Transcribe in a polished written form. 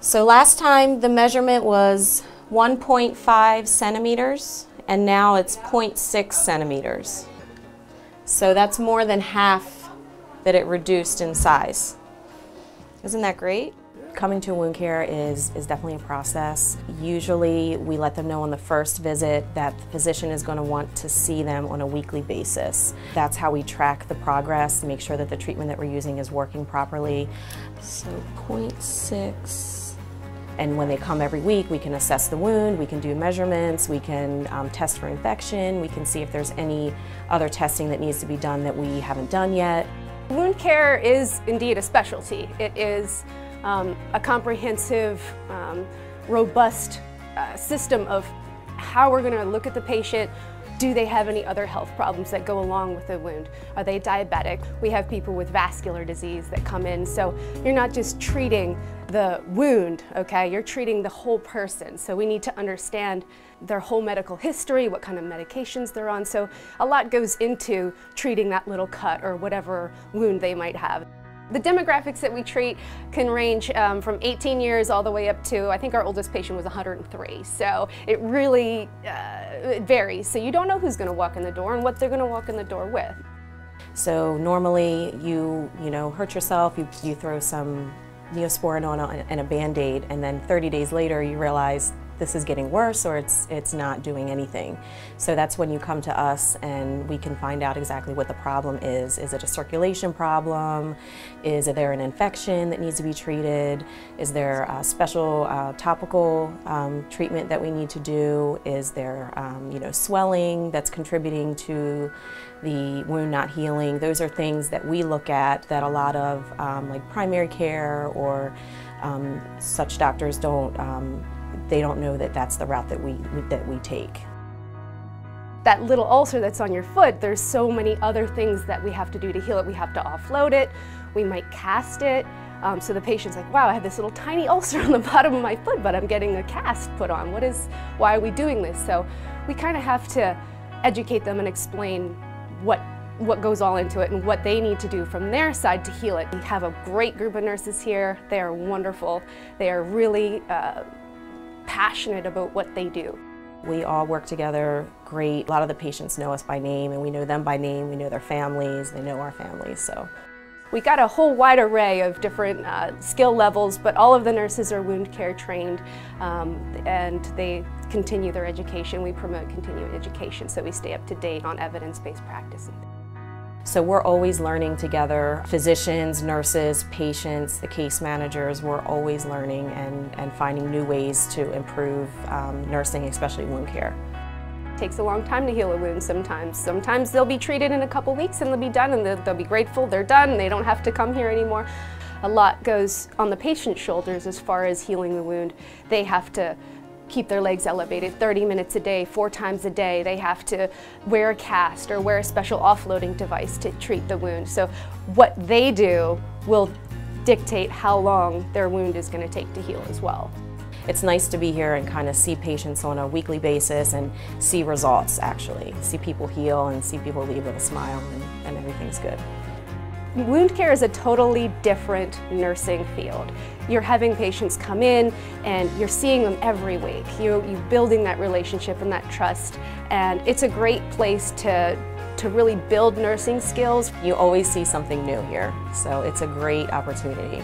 So last time the measurement was 1.5 centimeters and now it's 0.6 centimeters. So that's more than half that it reduced in size. Isn't that great? Coming to wound care is definitely a process. Usually we let them know on the first visit that the physician is going to want to see them on a weekly basis. That's how we track the progress, make sure that the treatment that we're using is working properly. So 0.6. And when they come every week, we can assess the wound, we can do measurements, we can test for infection, we can see if there's any other testing that needs to be done that we haven't done yet. Wound care is indeed a specialty. It is a comprehensive, robust system of how we're going to look at the patient. Do they have any other health problems that go along with the wound? Are they diabetic? We have people with vascular disease that come in, so you're not just treating the wound, okay? You're treating the whole person. So we need to understand their whole medical history, what kind of medications they're on. So a lot goes into treating that little cut or whatever wound they might have. The demographics that we treat can range from 18 years all the way up to, I think our oldest patient was 103. So it really it varies. So you don't know who's going to walk in the door and what they're going to walk in the door with. So normally you hurt yourself, you throw some Neosporin on and a Band-Aid, and then 30 days later you realize this is getting worse or it's not doing anything. So that's when you come to us and we can find out exactly what the problem is. Is it a circulation problem? Is there an infection that needs to be treated? Is there a special topical treatment that we need to do? Is there swelling that's contributing to the wound not healing? Those are things that we look at that a lot of like primary care or such doctors they don't know that that's the route that we take. That little ulcer that's on your foot, there's so many other things that we have to do to heal it. We have to offload it, we might cast it, so the patient's like, wow, I have this little tiny ulcer on the bottom of my foot, but I'm getting a cast put on. Why are we doing this? So we kind of have to educate them and explain what goes all into it and what they need to do from their side to heal it. We have a great group of nurses here. They are wonderful. They are really passionate about what they do. We all work together great. A lot of the patients know us by name and we know them by name. We know their families, they know our families. So we got a whole wide array of different skill levels, but all of the nurses are wound care trained and they continue their education. We promote continuing education so we stay up to date on evidence-based practice. So we're always learning together. Physicians, nurses, patients, the case managers, we're always learning and finding new ways to improve nursing, especially wound care. It takes a long time to heal a wound sometimes. Sometimes they'll be treated in a couple weeks and they'll be done and they'll be grateful they're done and they don't have to come here anymore. A lot goes on the patient's shoulders as far as healing the wound. They have to keep their legs elevated 30 minutes a day, 4 times a day. They have to wear a cast or wear a special offloading device to treat the wound. So what they do will dictate how long their wound is going to take to heal as well. It's nice to be here and kind of see patients on a weekly basis and see results actually. See people heal and see people leave with a smile and everything's good. Wound care is a totally different nursing field. You're having patients come in and you're seeing them every week. You're building that relationship and that trust, and it's a great place to really build nursing skills. You always see something new here, so it's a great opportunity.